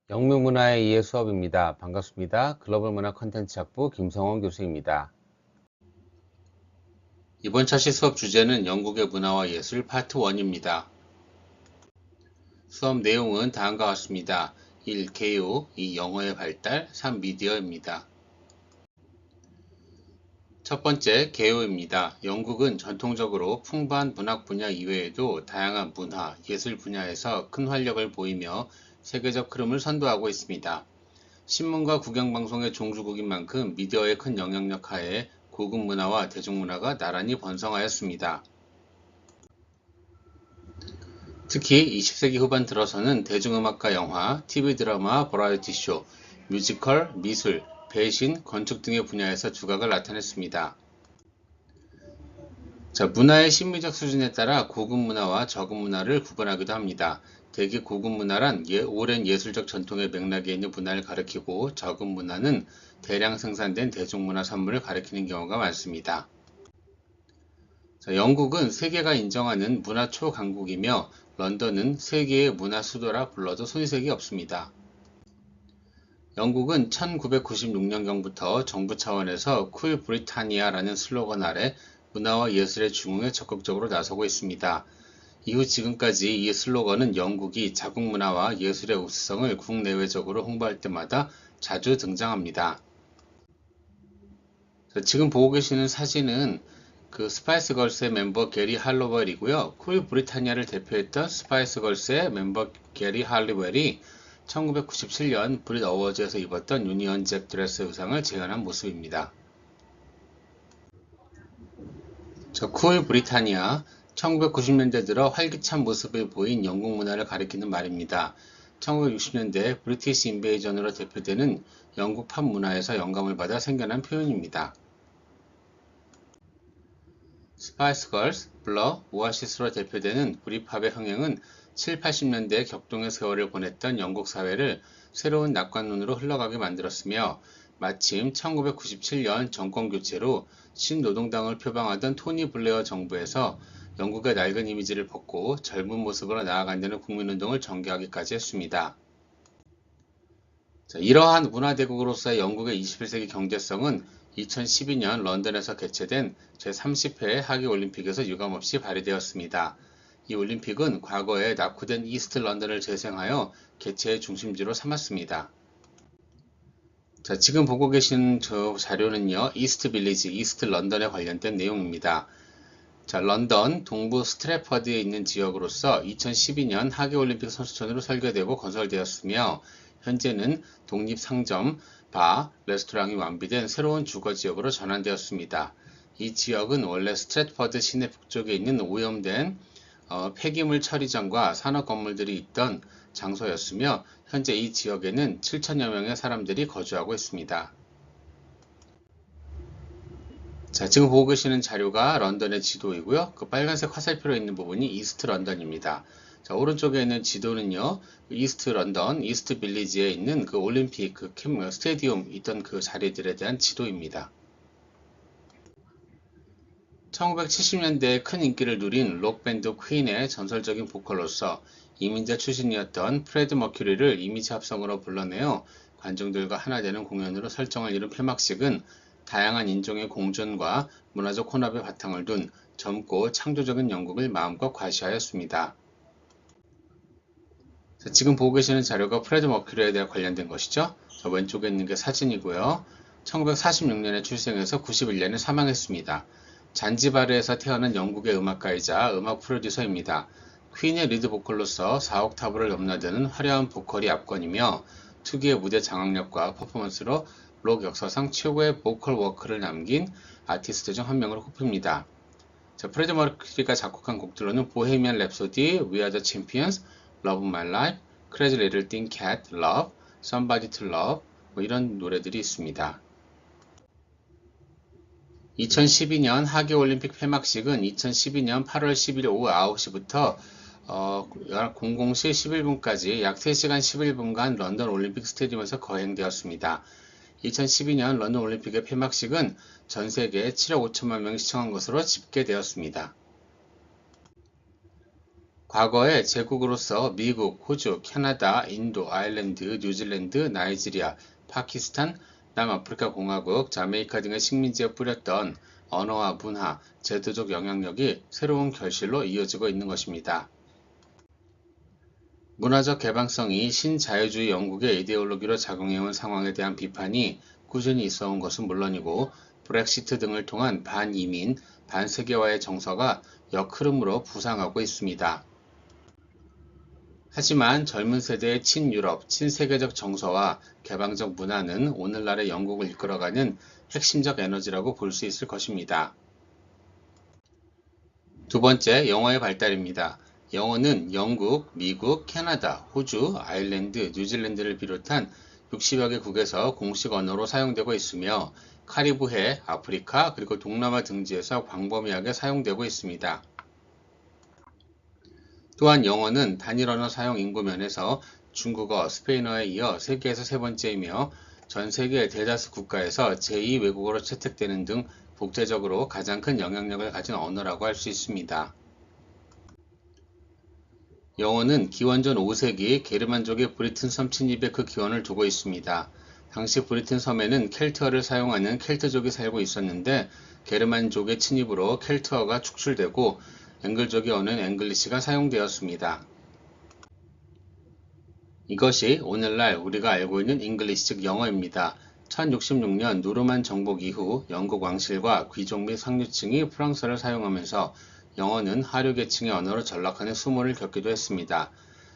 영문문화의 이해 수업입니다. 반갑습니다. 글로벌 문화 콘텐츠 학부 김성원 교수입니다. 이번 차시 수업 주제는 영국의 문화와 예술 파트 1입니다. 수업 내용은 다음과 같습니다. 1. 개요, 2. 영어의 발달, 3. 미디어입니다. 첫 번째, 개요입니다. 영국은 전통적으로 풍부한 문학 분야 이외에도 다양한 문화, 예술 분야에서 큰 활력을 보이며 세계적 흐름을 선도하고 있습니다. 신문과 국영방송의 종주국인 만큼 미디어의 큰 영향력 하에 고급 문화와 대중문화가 나란히 번성하였습니다. 특히 20세기 후반 들어서는 대중음악과 영화, TV 드라마, 버라이어티 쇼, 뮤지컬, 미술, 배신, 건축 등의 분야에서 두각을 나타냈습니다. 문화의 심미적 수준에 따라 고급 문화와 저급 문화를 구분하기도 합니다. 대개 고급 문화란 오랜 예술적 전통의 맥락에 있는 문화를 가리키고 저급 문화는 대량 생산된 대중문화 산물을 가리키는 경우가 많습니다. 영국은 세계가 인정하는 문화 초강국이며 런던은 세계의 문화 수도라 불러도 손색이 없습니다. 영국은 1996년경부터 정부 차원에서 쿨 브리타니아라는 슬로건 아래 문화와 예술의 중흥에 적극적으로 나서고 있습니다. 이후 지금까지 이 슬로건은 영국이 자국 문화와 예술의 우수성을 국내외적으로 홍보할 때마다 자주 등장합니다. 지금 보고 계시는 사진은 그 스파이스 걸스의 멤버 게리 할로웰이고요. 쿨 브리타니아를 대표했던 스파이스 걸스의 멤버 게리 할로웰이 1997년 브릿 어워즈에서 입었던 유니언 잭 드레스 의상을 재현한 모습입니다. 쿨 브리타니아, 1990년대 들어 활기찬 모습을 보인 영국 문화를 가리키는 말입니다. 1960년대 브리티시 인베이전으로 대표되는 영국 팝 문화에서 영감을 받아 생겨난 표현입니다. 스파이스 걸스, 블러, 오아시스로 대표되는 브릿팝의 흥행은 7, 80년대 격동의 세월을 보냈던 영국 사회를 새로운 낙관론으로 흘러가게 만들었으며 마침 1997년 정권교체로 신노동당을 표방하던 토니 블레어 정부에서 영국의 낡은 이미지를 벗고 젊은 모습으로 나아간다는 국민운동을 전개하기까지 했습니다. 이러한 문화대국으로서의 영국의 21세기 경제성은 2012년 런던에서 개최된 제30회 하계올림픽에서 유감없이 발휘되었습니다. 이 올림픽은 과거에 낙후된 이스트 런던을 재생하여 개최의 중심지로 삼았습니다. 지금 보고 계신 저 자료는요, 이스트 빌리지, 이스트 런던에 관련된 내용입니다. 런던 동부 스트래퍼드에 있는 지역으로서 2012년 하계올림픽 선수촌으로 설계되고 건설되었으며 현재는 독립상점, 바, 레스토랑이 완비된 새로운 주거지역으로 전환되었습니다. 이 지역은 원래 스트래퍼드 시내 북쪽에 있는 오염된 폐기물 처리장과 산업 건물들이 있던 장소였으며 현재 이 지역에는 7천여 명의 사람들이 거주하고 있습니다. 지금 보고 계시는 자료가 런던의 지도이고요. 그 빨간색 화살표로 있는 부분이 이스트 런던입니다. 오른쪽에 있는 지도는요, 이스트 런던, 이스트 빌리지에 있는 그 올림픽, 스테디움 있던 그 자리들에 대한 지도입니다. 1970년대에 큰 인기를 누린 록밴드 퀸의 전설적인 보컬로서 이민자 출신이었던 프레드 머큐리를 이미지 합성으로 불러내어 관중들과 하나 되는 공연으로 설정을 이룬 폐막식은 다양한 인종의 공존과 문화적 혼합의 바탕을 둔 젊고 창조적인 영국을 마음껏 과시하였습니다. 지금 보고 계시는 자료가 프레드 머큐리에 대해 관련된 것이죠. 왼쪽에 있는 게 사진이고요. 1946년에 출생해서 91년에 사망했습니다. 잔지바르에서 태어난 영국의 음악가이자 음악 프로듀서입니다. 퀸의 리드 보컬로서 4옥타브를 넘나드는 화려한 보컬이 압권이며 특유의 무대 장악력과 퍼포먼스로 록 역사상 최고의 보컬 워크를 남긴 아티스트 중 한 명으로 꼽힙니다. 프레드 머큐리가 작곡한 곡들로는 보헤미안 랩소디, We Are the Champions, Love My Life, Crazy Little Thing Cat, Love, Somebody to Love 이런 노래들이 있습니다. 2012년 하계올림픽 폐막식은 2012년 8월 10일 오후 9시부터 00시 11분까지 약 3시간 11분간 런던 올림픽 스테디움에서 거행되었습니다. 2012년 런던 올림픽의 폐막식은 전 세계 7억 5천만 명이 시청한 것으로 집계되었습니다. 과거에 제국으로서 미국, 호주, 캐나다, 인도, 아일랜드, 뉴질랜드, 나이지리아, 파키스탄, 남아프리카 공화국, 자메이카 등의 식민지에 뿌렸던 언어와 문화, 제도적 영향력이 새로운 결실로 이어지고 있는 것입니다. 문화적 개방성이 신자유주의 영국의 이데올로기로 작용해온 상황에 대한 비판이 꾸준히 있어온 것은 물론이고 브렉시트 등을 통한 반이민, 반세계화의 정서가 역흐름으로 부상하고 있습니다. 하지만 젊은 세대의 친유럽, 친세계적 정서와 개방적 문화는 오늘날의 영국을 이끌어가는 핵심적 에너지라고 볼 수 있을 것입니다. 두 번째, 영어의 발달입니다. 영어는 영국, 미국, 캐나다, 호주, 아일랜드, 뉴질랜드를 비롯한 60여 개국에서 공식 언어로 사용되고 있으며 카리브해, 아프리카, 그리고 동남아 등지에서 광범위하게 사용되고 있습니다. 또한 영어는 단일 언어 사용 인구 면에서 중국어, 스페인어에 이어 세계에서 세 번째이며 전 세계 대다수 국가에서 제2 외국어로 채택되는 등 국제적으로 가장 큰 영향력을 가진 언어라고 할 수 있습니다. 영어는 기원전 5세기 게르만족의 브리튼 섬 침입에 그 기원을 두고 있습니다. 당시 브리튼 섬에는 켈트어를 사용하는 켈트족이 살고 있었는데 게르만족의 침입으로 켈트어가 축출되고 앵글족의 언어인 앵글리시가 사용되었습니다. 이것이 오늘날 우리가 알고 있는 잉글리시 즉 영어입니다. 1066년 노르만 정복 이후 영국 왕실과 귀족 및 상류층이 프랑스어를 사용하면서 영어는 하류 계층의 언어로 전락하는 수모를 겪기도 했습니다.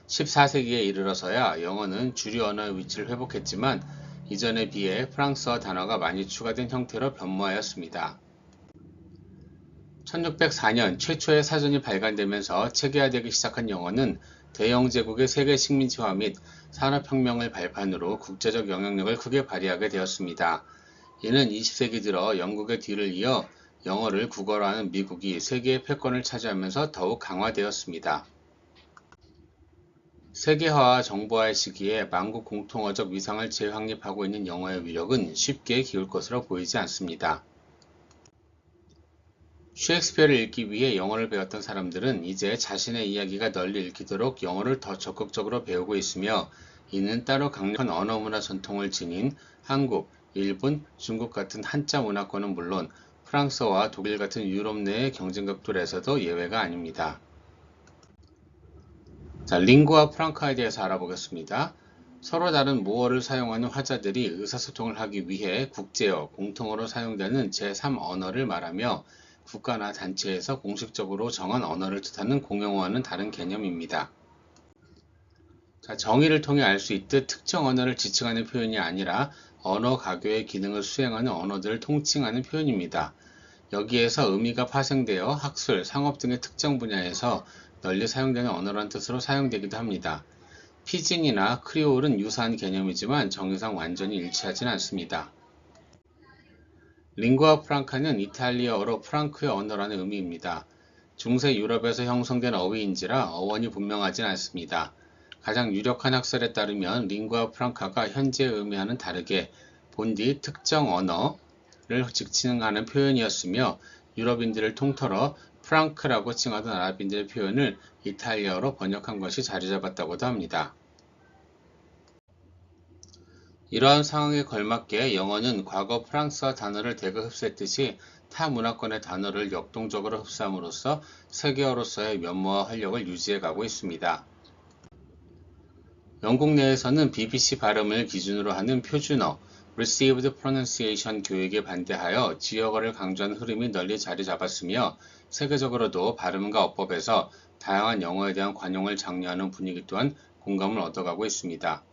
14세기에 이르러서야 영어는 주류 언어의 위치를 회복했지만 이전에 비해 프랑스어 단어가 많이 추가된 형태로 변모하였습니다. 1604년 최초의 사전이 발간되면서 체계화되기 시작한 영어는 대영 제국의 세계 식민지화 및 산업혁명을 발판으로 국제적 영향력을 크게 발휘하게 되었습니다. 이는 20세기 들어 영국의 뒤를 이어 영어를 국어로 하는 미국이 세계의 패권을 차지하면서 더욱 강화되었습니다. 세계화와 정보화의 시기에 만국 공통어적 위상을 재확립하고 있는 영어의 위력은 쉽게 기울 것으로 보이지 않습니다. 셰익스피어를 읽기 위해 영어를 배웠던 사람들은 이제 자신의 이야기가 널리 읽히도록 영어를 더 적극적으로 배우고 있으며 이는 따로 강력한 언어 문화 전통을 지닌 한국, 일본, 중국 같은 한자 문화권은 물론 프랑스어와 독일 같은 유럽 내의 경쟁국들에서도 예외가 아닙니다. 자, 링구아 프랑카에 대해서 알아보겠습니다. 서로 다른 모어를 사용하는 화자들이 의사소통을 하기 위해 국제어, 공통어로 사용되는 제3언어를 말하며 국가나 단체에서 공식적으로 정한 언어를 뜻하는 공용어와는 다른 개념입니다. 자, 정의를 통해 알 수 있듯 특정 언어를 지칭하는 표현이 아니라 언어 가교의 기능을 수행하는 언어들을 통칭하는 표현입니다. 여기에서 의미가 파생되어 학술, 상업 등의 특정 분야에서 널리 사용되는 언어란 뜻으로 사용되기도 합니다. 피진이나 크리올은 유사한 개념이지만 정의상 완전히 일치하진 않습니다. 링구아 프랑카는 이탈리아어로 프랑크의 언어라는 의미입니다. 중세 유럽에서 형성된 어휘인지라 어원이 분명하진 않습니다. 가장 유력한 학설에 따르면 링구아 프랑카가 현재 의미와는 다르게 본디 특정 언어를 지칭하는 표현이었으며 유럽인들을 통틀어 프랑크라고 칭하던 아랍인들의 표현을 이탈리아어로 번역한 것이 자리잡았다고도 합니다. 이러한 상황에 걸맞게 영어는 과거 프랑스어 단어를 대거 흡수했듯이 타 문화권의 단어를 역동적으로 흡수함으로써 세계어로서의 면모와 활력을 유지해가고 있습니다. 영국 내에서는 BBC 발음을 기준으로 하는 표준어, Received Pronunciation 교육에 반대하여 지역어를 강조하는 흐름이 널리 자리 잡았으며 세계적으로도 발음과 어법에서 다양한 영어에 대한 관용을 장려하는 분위기 또한 공감을 얻어가고 있습니다.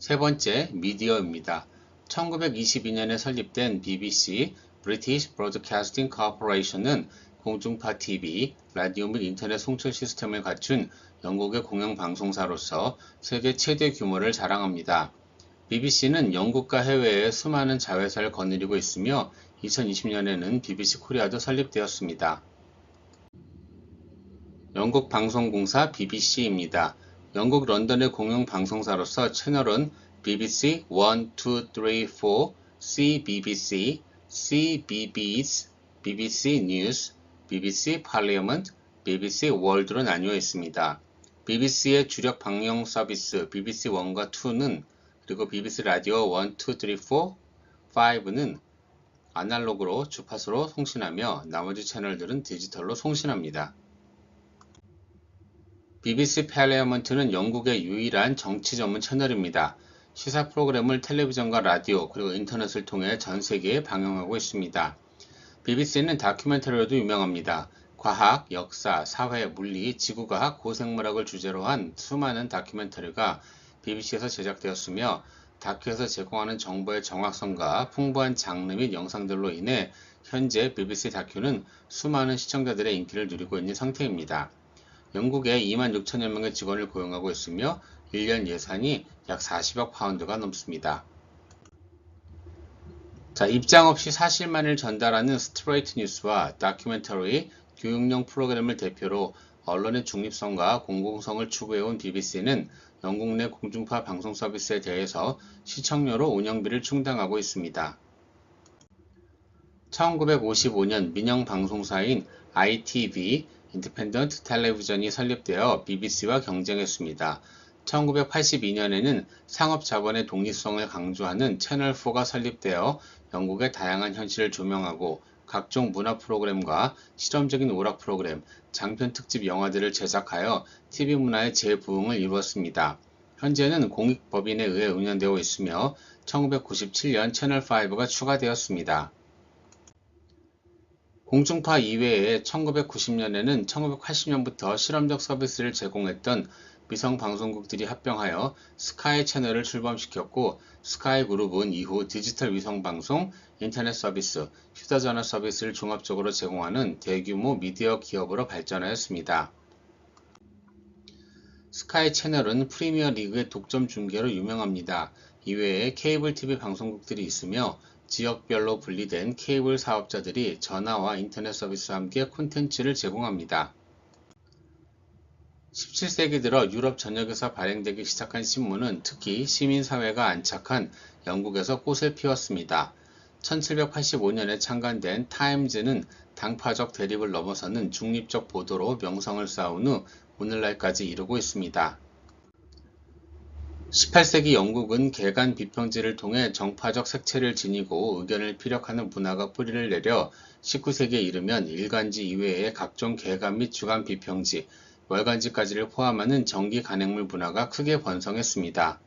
세 번째, 미디어입니다. 1922년에 설립된 BBC, British Broadcasting Corporation은 공중파 TV, 라디오 및 인터넷 송출 시스템을 갖춘 영국의 공영방송사로서 세계 최대 규모를 자랑합니다. BBC는 영국과 해외에 수많은 자회사를 거느리고 있으며 2020년에는 BBC 코리아도 설립되었습니다. 영국 방송공사 BBC입니다. 영국 런던의 공영방송사로서 채널은 BBC 1, 2, 3, 4, CBBC, CBeBS, BBC News, BBC Parliament, BBC 월드로 나뉘어 있습니다. BBC의 주력 방영 서비스 BBC 1과 2는 그리고 BBC 라디오 1, 2, 3, 4, 5는 아날로그로 주파수로 송신하며 나머지 채널들은 디지털로 송신합니다. BBC 팔리아먼트는 영국의 유일한 정치 전문 채널입니다. 시사 프로그램을 텔레비전과 라디오 그리고 인터넷을 통해 전 세계에 방영하고 있습니다. BBC는 다큐멘터리로도 유명합니다. 과학, 역사, 사회, 물리, 지구과학, 고생물학을 주제로 한 수많은 다큐멘터리가 BBC에서 제작되었으며 다큐에서 제공하는 정보의 정확성과 풍부한 장르 및 영상들로 인해 현재 BBC 다큐는 수많은 시청자들의 인기를 누리고 있는 상태입니다. 영국에 2만 6천여 명의 직원을 고용하고 있으며 1년 예산이 약 40억 파운드가 넘습니다. 자, 입장 없이 사실만을 전달하는 스트레이트 뉴스와 다큐멘터리, 교육용 프로그램을 대표로 언론의 중립성과 공공성을 추구해온 BBC는 영국 내 공중파 방송 서비스에 대해서 시청료로 운영비를 충당하고 있습니다. 1955년 민영 방송사인 ITV 인디펜던트 텔레비전이 설립되어 BBC와 경쟁했습니다. 1982년에는 상업 자본의 독립성을 강조하는 채널4가 설립되어 영국의 다양한 현실을 조명하고 각종 문화 프로그램과 실험적인 오락 프로그램, 장편 특집 영화들을 제작하여 TV 문화의 재부흥을 이루었습니다. 현재는 공익법인에 의해 운영되어 있으며 1997년 채널5가 추가되었습니다. 공중파 이외에 1990년에는 1980년부터 실험적 서비스를 제공했던 위성방송국들이 합병하여 스카이 채널을 출범시켰고 스카이 그룹은 이후 디지털 위성방송, 인터넷 서비스, 휴대전화 서비스를 종합적으로 제공하는 대규모 미디어 기업으로 발전하였습니다. 스카이 채널은 프리미어 리그의 독점 중계로 유명합니다. 이외에 케이블 TV 방송국들이 있으며 지역별로 분리된 케이블 사업자들이 전화와 인터넷 서비스와 함께 콘텐츠를 제공합니다. 17세기 들어 유럽 전역에서 발행되기 시작한 신문은 특히 시민사회가 안착한 영국에서 꽃을 피웠습니다. 1785년에 창간된 타임즈는 당파적 대립을 넘어서는 중립적 보도로 명성을 쌓은 후 오늘날까지 이루고 있습니다. 18세기 영국은 개간 비평지를 통해 정파적 색채를 지니고 의견을 피력하는 문화가 뿌리를 내려 19세기에 이르면 일간지 이외의 각종 개간 및 주간 비평지, 월간지까지를 포함하는 정기 간행물 문화가 크게 번성했습니다.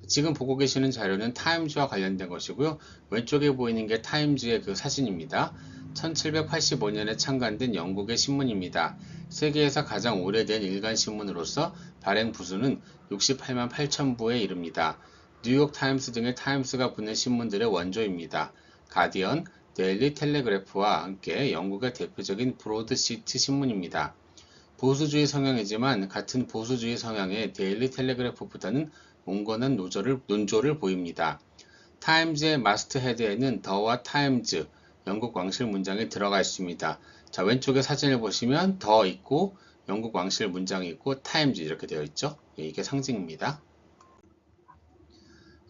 지금 보고 계시는 자료는 타임즈와 관련된 것이고요. 왼쪽에 보이는 게 타임즈의 그 사진입니다. 1785년에 창간된 영국의 신문입니다. 세계에서 가장 오래된 일간 신문으로서 발행 부수는 68만 8천 부에 이릅니다. 뉴욕 타임스 등의 타임스가 붙는 신문들의 원조입니다. 가디언, 데일리 텔레그래프와 함께 영국의 대표적인 브로드시트 신문입니다. 보수주의 성향이지만 같은 보수주의 성향의 데일리 텔레그래프보다는 온건한 논조를 보입니다. 타임즈의 마스트 헤드에는 더와 타임즈, 영국 왕실 문장이 들어가 있습니다. 자, 왼쪽에 사진을 보시면 더 있고 영국 왕실 문장이 있고 타임즈 이렇게 되어 있죠. 이게 상징입니다.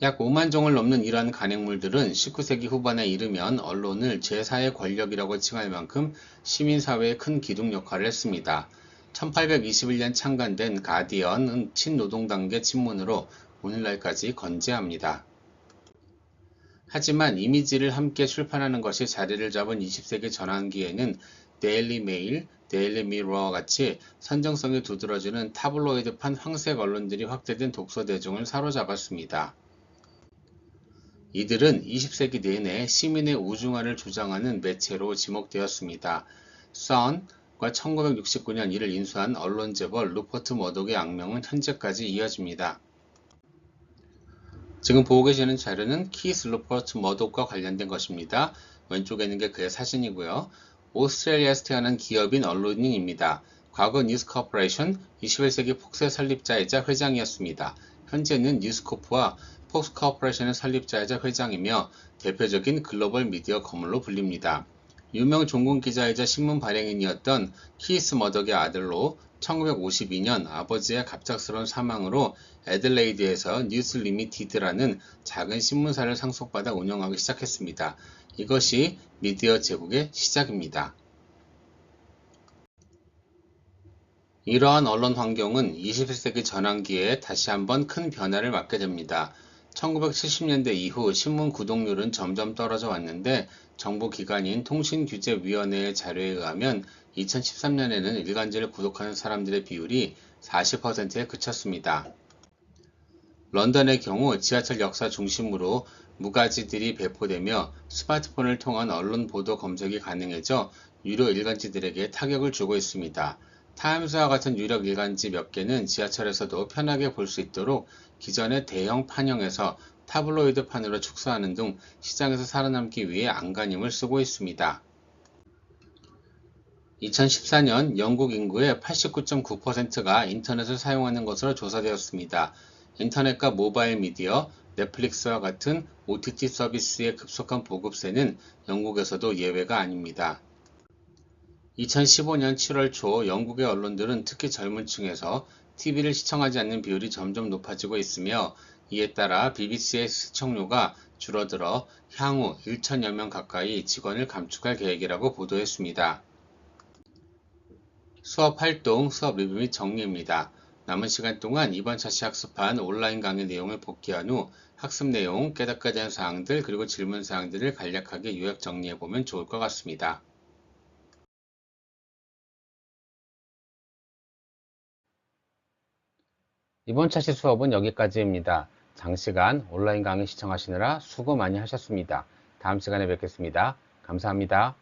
약 5만 종을 넘는 이러한 간행물들은 19세기 후반에 이르면 언론을 제4의 권력이라고 칭할 만큼 시민사회에 큰 기둥 역할을 했습니다. 1821년 창간된 가디언은 친노동단계 신문으로 오늘날까지 건재합니다. 하지만 이미지를 함께 출판하는 것이 자리를 잡은 20세기 전환기에는 데일리 메일, 데일리 미러와 같이 선정성이 두드러지는 타블로이드판 황색 언론들이 확대된 독서 대중을 사로잡았습니다. 이들은 20세기 내내 시민의 우중화를 주장하는 매체로 지목되었습니다. 선과 1969년 이를 인수한 언론재벌 루퍼트 머독의 악명은 현재까지 이어집니다. 지금 보고 계시는 자료는 키스 루퍼트 머독과 관련된 것입니다. 왼쪽에 있는 게 그의 사진이고요. 오스트레일리아에서 태어난 기업인 언론인입니다. 과거 뉴스코퍼레이션 21세기 폭스의 설립자이자 회장이었습니다. 현재는 뉴스코프와 폭스코퍼레이션의 설립자이자 회장이며 대표적인 글로벌 미디어 거물로 불립니다. 유명 종군 기자이자 신문 발행인이었던 키스 머덕의 아들로 1952년 아버지의 갑작스러운 사망으로 애들레이드에서 뉴스 리미티드라는 작은 신문사를 상속받아 운영하기 시작했습니다. 이것이 미디어 제국의 시작입니다. 이러한 언론 환경은 21세기 전환기에 다시 한번 큰 변화를 맞게 됩니다. 1970년대 이후 신문 구독률은 점점 떨어져 왔는데 정부 기관인 통신규제위원회의 자료에 의하면 2013년에는 일간지를 구독하는 사람들의 비율이 40%에 그쳤습니다. 런던의 경우 지하철 역사 중심으로 무가지들이 배포되며 스마트폰을 통한 언론 보도 검색이 가능해져 유료 일간지들에게 타격을 주고 있습니다. 타임스와 같은 유력 일간지 몇 개는 지하철에서도 편하게 볼 수 있도록 기존의 대형 판형에서 타블로이드판으로 축소하는 등 시장에서 살아남기 위해 안간힘을 쓰고 있습니다. 2014년 영국 인구의 89.9%가 인터넷을 사용하는 것으로 조사되었습니다. 인터넷과 모바일 미디어, 넷플릭스와 같은 OTT 서비스의 급속한 보급세는 영국에서도 예외가 아닙니다. 2015년 7월 초 영국의 언론들은 특히 젊은 층에서 TV를 시청하지 않는 비율이 점점 높아지고 있으며 이에 따라 BBC의 시청료가 줄어들어 향후 1천여 명 가까이 직원을 감축할 계획이라고 보도했습니다. 수업 활동, 수업 리뷰 및 정리입니다. 남은 시간 동안 이번 차시 학습한 온라인 강의 내용을 복귀한 후 학습 내용, 깨닫게 된 사항들, 그리고 질문 사항들을 간략하게 요약 정리해 보면 좋을 것 같습니다. 이번 차시 수업은 여기까지입니다. 장시간 온라인 강의 시청하시느라 수고 많이 하셨습니다. 다음 시간에 뵙겠습니다. 감사합니다.